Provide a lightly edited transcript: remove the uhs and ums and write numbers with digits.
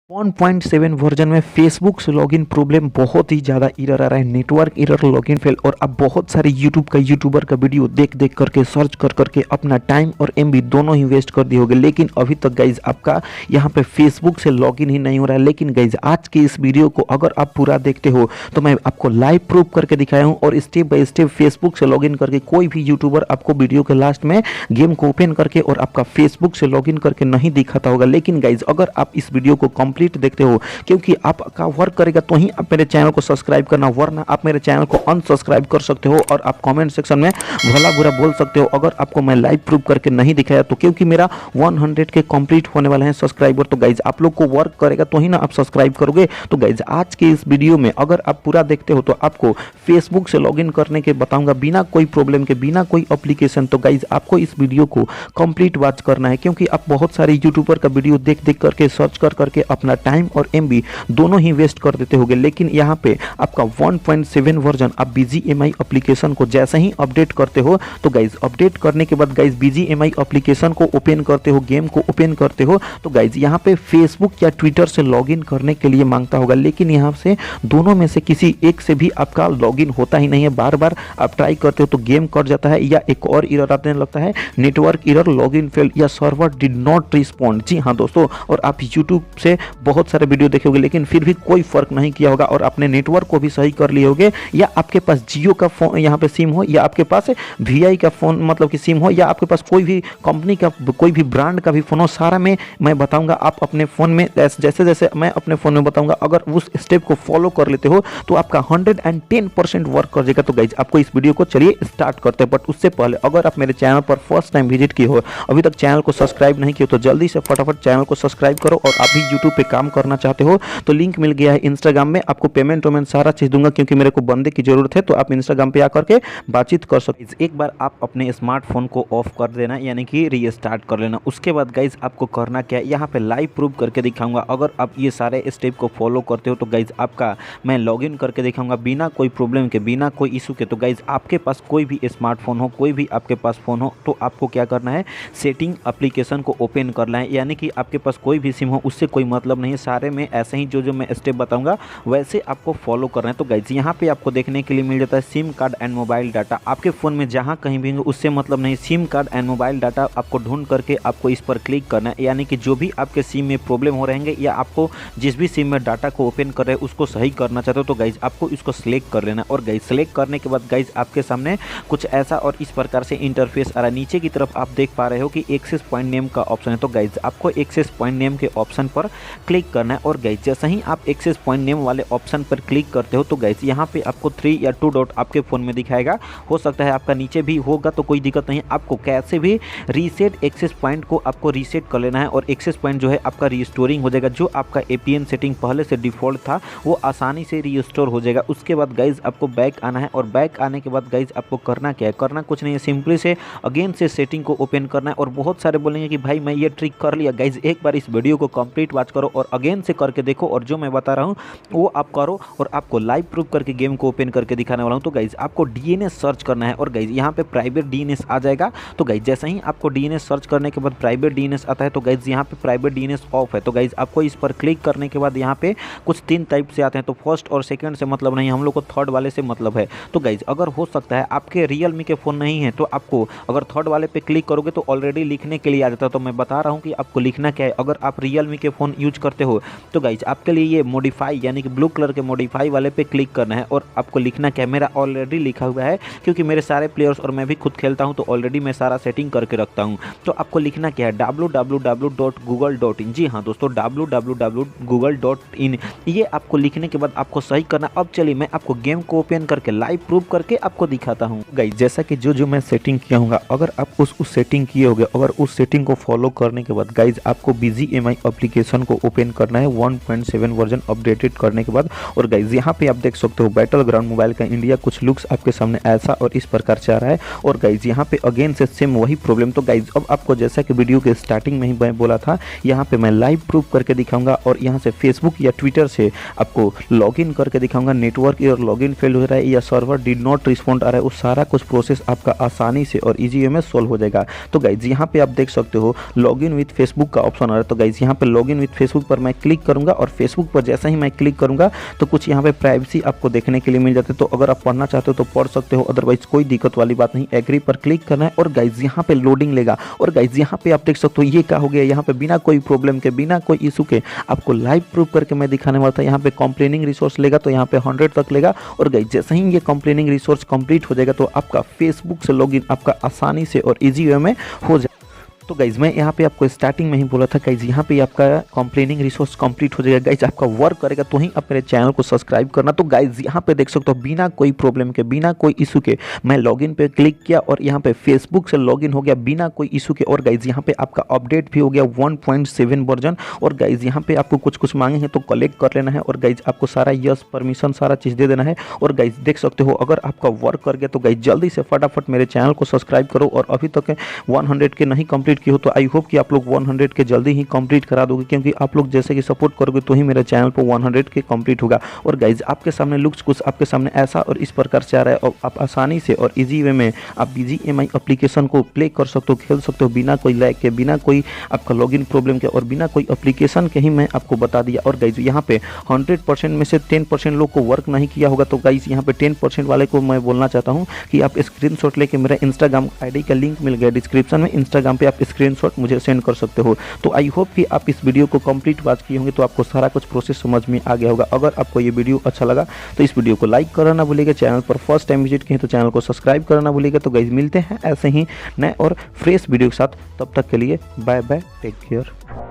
1.7 version में Facebook से login problem बहुत ही ज़्यादा एरर आ रहा है, नेटवर्क एरर, लॉगिन फेल। और अब बहुत सारे यूट्यूबर का वीडियो देख करके सर्च करके अपना टाइम और एमबी दोनों ही वेस्ट कर दिए होंगे, लेकिन अभी तक गाइज आपका यहाँ पे फेसबुक से लॉगिन ही नहीं हो रहा है। लेकिन गाइज आज के इस वीडियो को अगर आप पूरा देखते हो तो मैं आपको लाइव प्रूफ करके दिखाया हूँ और स्टेप बाय स्टेप फेसबुक से लॉगिन करके कोई भी यूट्यूबर आपको वीडियो के लास्ट में गेम को ओपन करके और आपका फेसबुक से लॉगिन करके नहीं दिखाता होगा। लेकिन गाइज अगर आप इस वीडियो को कंप्लीट देखते हो, क्योंकि आपका वर्क करेगा तो ही आप मेरे चैनल को सब्सक्राइब करना, वरना आप मेरे चैनल को अनसब्सक्राइब कर सकते हो और आप कमेंट सेक्शन में भला बुरा बोल सकते हो अगर आपको मैं लाइव प्रूफ करके नहीं दिखाया तो। क्योंकि मेरा 100 के कंप्लीट होने वाले हैं सब्सक्राइबर, तो गाइज आप लोग को वर्क करेगा तो ही ना आप सब्सक्राइब करोगे। तो गाइज आज के इस वीडियो में अगर आप पूरा देखते हो तो आपको फेसबुक से लॉगिन करने के बताऊंगा बिना कोई प्रॉब्लम के, बिना कोई एप्लीकेशन। तो गाइज आपको इस वीडियो को कंप्लीट वॉच करना है, क्योंकि आप बहुत सारे यूट्यूबर का वीडियो देख करके सर्च करके अपना टाइम और एमबी दोनों ही वेस्ट कर देते होंगे। लेकिन यहाँ पे आपका 1.7 वर्जन आप BGMI एप्लीकेशन को जैसे ही अपडेट करते हो तो गाइज अपडेट करने के बाद गाइज BGMI एप्लीकेशन को ओपन करते हो, गेम को ओपन करते हो तो गाइज यहाँ पे फेसबुक या ट्विटर से लॉगिन करने के लिए मांगता होगा। लेकिन यहाँ से दोनों में से किसी एक से भी आपका लॉगिन होता ही नहीं है। बार बार आप ट्राई करते हो तो गेम कट जाता है या एक और एरर आने लगता है, नेटवर्क एरर, लॉगिन फेल या सर्वर डिड नॉट रिस्पॉन्ड। जी हाँ दोस्तों, और आप यूट्यूब से बहुत सारे वीडियो देखे होंगे लेकिन फिर भी कोई फर्क नहीं किया होगा और अपने नेटवर्क को भी सही कर लिए होंगे, या आपके पास जियो का फोन यहाँ पे सिम हो, या आपके पास VI का फोन मतलब कि सिम हो, या आपके पास कोई भी कंपनी का कोई भी ब्रांड का भी फोन हो। सारा में मैं बताऊंगा आप अपने फोन में जैसे जैसे मैं अपने फोन में बताऊंगा, अगर उस स्टेप को फॉलो कर लेते हो तो आपका 110% वर्क कर जाएगा। तो गाइज आपको इस वीडियो को चलिए स्टार्ट करते हैं। बट उससे पहले अगर आप मेरे चैनल पर फर्स्ट टाइम विजिट किए हो, अभी तक चैनल को सब्सक्राइब नहीं किए तो जल्दी से फटाफट चैनल को सब्सक्राइब करो। और आप भी यूट्यूब पे काम करना चाहते हो तो लिंक मिल गया है इंस्टाग्राम में, आपको पेमेंट सारा चीज दूंगा क्योंकि मेरे को बंदे की जरूरत है, तो आप इंस्टाग्राम पे आकर के बातचीत कर सकते। एक बार आप अपने स्मार्टफोन को ऑफ कर देना, यानी कि रीस्टार्ट कर लेना। उसके बाद गाइज आपको करना क्या है, यहाँ पे लाइव प्रूफ करके दिखाऊंगा। अगर आप ये सारे स्टेप को फॉलो करते हो तो गाइज आपका मैं लॉगिन करके दिखाऊंगा बिना कोई प्रॉब्लम के, बिना कोई इशू के। तो गाइज आपके पास कोई भी स्मार्टफोन हो, कोई भी आपके पास फोन हो, तो आपको क्या करना है, सेटिंग एप्लीकेशन को ओपन करना है। यानी कि आपके पास कोई भी सिम हो उससे कोई मतलब नहीं है, सारे में ऐसे ही जो मैं स्टेप बताऊंगा वैसे आपको फॉलो करना है। तो गाइज यहाँ पे आपको देखने के लिए मिल जाता है SIM card and mobile data. आपके फ़ोन में जहाँ कहीं भी उससे मतलब नहीं, SIM card and mobile data आपको ढूंढ करके आपको इस पर क्लिक करना है। यानी कि जो भी आपके सिम में प्रॉब्लम हो रहेंगे या आपको जिस भी सिम में डाटा को ओपन कर रहे हैं उसको सही करना चाहते हो तो गाइज आपको इसको सिलेक्ट कर लेना। और गाइज सिलेक्ट करने के बाद गाइज आपके सामने कुछ ऐसा और इस प्रकार से इंटरफेस आ रहा है। नीचे की तरफ आप देख पा रहे हो कि एक्सेस पॉइंट नेम का ऑप्शन है, तो गाइज आपको एक्सेस पॉइंट नेम के ऑप्शन पर क्लिक करना है। और गाइज जैसे ही आप एक्सेस पॉइंट नेम वाले ऑप्शन पर क्लिक करते हो तो गाइज यहाँ पे आपको 3 या 2 डॉट आपके फ़ोन में दिखाएगा। हो सकता है आपका नीचे भी होगा तो कोई दिक्कत नहीं। आपको कैसे भी रीसेट एक्सेस पॉइंट को आपको रीसेट कर लेना है और एक्सेस पॉइंट जो है आपका रिस्टोरिंग हो जाएगा। जो आपका APN सेटिंग पहले से डिफ़ॉल्ट था वो आसानी से रिस्टोर हो जाएगा। उसके बाद गाइज आपको बैक आना है और बैक आने के बाद गाइज आपको करना क्या है, करना कुछ नहीं है, सिंपली से अगेन से सेटिंग को ओपन करना है। और बहुत सारे बोलेंगे कि भाई मैं ये ट्रिक कर लिया। गाइज एक बार इस वीडियो को कंप्लीट वॉच करो और अगेन से करके देखो, और जो मैं बता रहा हूँ वो आप करो और आपको लाइव प्रूफ करके गेम को ओपन करके दिखाने वाला हूँ। तो गाइज आपको DNS सर्च करना है और गाइज यहाँ पे प्राइवेट DNS आ जाएगा। तो गाइज जैसे ही आपको DNS सर्च करने के बाद प्राइवेट DNS आता है तो गाइज यहाँ पे प्राइवेट DNS ऑफ है। तो गाइज आपको इस पर क्लिक करने के बाद यहाँ पे कुछ 3 टाइप से आते हैं। तो फर्स्ट और सेकंड से मतलब नहीं, हम लोग को थर्ड वाले से मतलब है। तो गाइज अगर हो सकता है आपके रियलमी के फ़ोन नहीं है तो आपको अगर थर्ड वाले पे क्लिक करोगे तो ऑलरेडी लिखने के लिए आ जाता है। तो मैं बता रहा हूँ कि आपको लिखना क्या है। अगर आप रियलमी के फ़ोन यूज करते हो तो गाइज आपके लिए ये मॉडिफाई यानी कि ब्लू कलर के मॉडिफाई वाले पे क्लिक करना है। और आपको लिखना क्या है, मेरा ऑलरेडी लिखा हुआ है क्योंकि मेरे सारे प्लेयर्स और मैं भी खुद खेलता हूं तो ऑलरेडी मैं सारा सेटिंग करके रखता हूं। तो आपको लिखना क्या है, www.google.in। जी हाँ दोस्तों, www.google.in। ये आपको लिखने के बाद आपको सही करना। अब चलिए मैं आपको गेम को ओपन करके लाइव प्रूफ करके आपको दिखाता हूँ। गाइस जैसा कि जो मैं सेटिंग किया हूँ, अगर आप उस सेटिंग किए होगे, अगर उस सेटिंग को फॉलो करने के बाद गाइज आपको BGMI एप्लीकेशन को ओपन करना है 1.7 वर्जन अपडेटेड करने के बाद। और गाइज यहाँ पे आप देख सकते हो बैटलग्राउंड मोबाइल का इंडिया कुछ लुक्स आपके सामने ऐसा और इस प्रकार से आ रहा है। और गाइज यहाँ पे अगेन से सेम वही प्रॉब्लम। तो गाइज अब आपको जैसा कि वीडियो के स्टार्टिंग में ही मैं बोला था, यहाँ पे मैं लाइव प्रूफ करके दिखाऊंगा और यहाँ से फेसबुक या ट्विटर से आपको लॉगिन करके दिखाऊंगा। नेटवर्क और लॉगिन फेल हो रहा है या सर्वर डिड नॉट रिस्पॉन्ड आ रहा है, उस सारा कुछ प्रोसेस आपका आसानी से और ईजी वे में सोल्व हो जाएगा। तो गाइज यहाँ पे आप देख सकते हो लॉगिन विथ फेसबुक का ऑप्शन आ रहा है। तो गाइज यहाँ पे लॉगिन विथ फेसबुक फेसबुक पर मैं क्लिक करूँगा और फेसबुक पर जैसा ही मैं क्लिक करूँगा तो कुछ यहाँ पे प्राइवेसी आपको देखने के लिए मिल जाते हैं। तो अगर आप पढ़ना चाहते हो तो पढ़ सकते हो, अदरवाइज कोई दिक्कत वाली बात नहीं। एग्री पर क्लिक करना है और गाइज यहाँ पे लोडिंग लेगा और गाइज यहाँ पे आप देख सकते हो ये क्या हो गया, यहाँ पे बिना कोई प्रॉब्लम के, बिना कोई इशू के आपको लाइव प्रूफ करके मैं दिखाने वाला था। यहाँ पे कंप्लेनिंग रिसोर्स लेगा तो यहाँ पे 100 तक लेगा और गाइज जैसे ही ये कंप्लेनिंग रिसोर्स कंप्लीट हो जाएगा तो आपका फेसबुक से लॉगिन आपका आसानी से और इजी वे में हो जाएगा। तो गाइज मैं यहाँ पे आपको स्टार्टिंग में ही बोला था गाइज यहाँ पे आपका कंप्लेनिंग रिसोर्स कंप्लीट हो जाएगा। गाइज आपका वर्क करेगा तो ही आप मेरे चैनल को सब्सक्राइब करना। तो गाइज यहाँ पे देख सकते हो बिना कोई प्रॉब्लम के, बिना कोई इशू के मैं लॉगिन पे क्लिक किया और यहाँ पे फेसबुक से लॉगिन हो गया बिना कोई इशू के। और गाइज यहाँ पे आपका अपडेट भी हो गया 1.7 वर्जन। और गाइज यहाँ पे आपको कुछ मांगे हैं तो कलेक्ट कर लेना है और गाइज आपको सारा यस परमिशन सारा चीज़ दे देना है। और गाइज देख सकते हो अगर आपका वर्क कर गया तो गाइज जल्दी से फटाफट मेरे चैनल को सब्सक्राइब करो। और अभी तक 100 के नहीं कंप्लीट की हो तो आई होप कि आप लोग 100 के जल्दी ही कंप्लीट करा दोगे, क्योंकि आप लोग जैसे कि सपोर्ट करोगे तो ही मेरे चैनल पर 100 के कंप्लीट होगा। और गाइज आपके सामने लुक्स कुछ आपके सामने ऐसा और इस प्रकार से आ रहा है और आप आसानी से और इजी वे में आप BGMI एप्लीकेशन को प्ले कर सकते हो, खेल सकते हो बिना कोई लैग के, बिना कोई आपका लॉगिन प्रॉब्लम के और बिना कोई एप्लीकेशन के ही मैं आपको बता दिया। और गाइज यहाँ पे 100% में से 10% लोग को वर्क नहीं किया होगा। तो गाइज यहाँ पे 10% वाले को मैं बोलना चाहता हूँ कि आप स्क्रीनशॉट लेके मेरा इंस्टाग्राम ID का लिंक मिल गया डिस्क्रिप्शन में, इंस्टाग्राम पे आप स्क्रीनशॉट मुझे सेंड कर सकते हो। तो आई होप कि आप इस वीडियो को कंप्लीट वॉच किए होंगे तो आपको सारा कुछ प्रोसेस समझ में आ गया होगा। अगर आपको ये वीडियो अच्छा लगा तो इस वीडियो को लाइक करना ना भूलिएगा, चैनल पर फर्स्ट टाइम विजिट किए तो चैनल को सब्सक्राइब करना ना भूलिएगा। तो गाइस मिलते हैं ऐसे ही नए और फ्रेश वीडियो के साथ, तब तक के लिए बाय बाय, टेक केयर।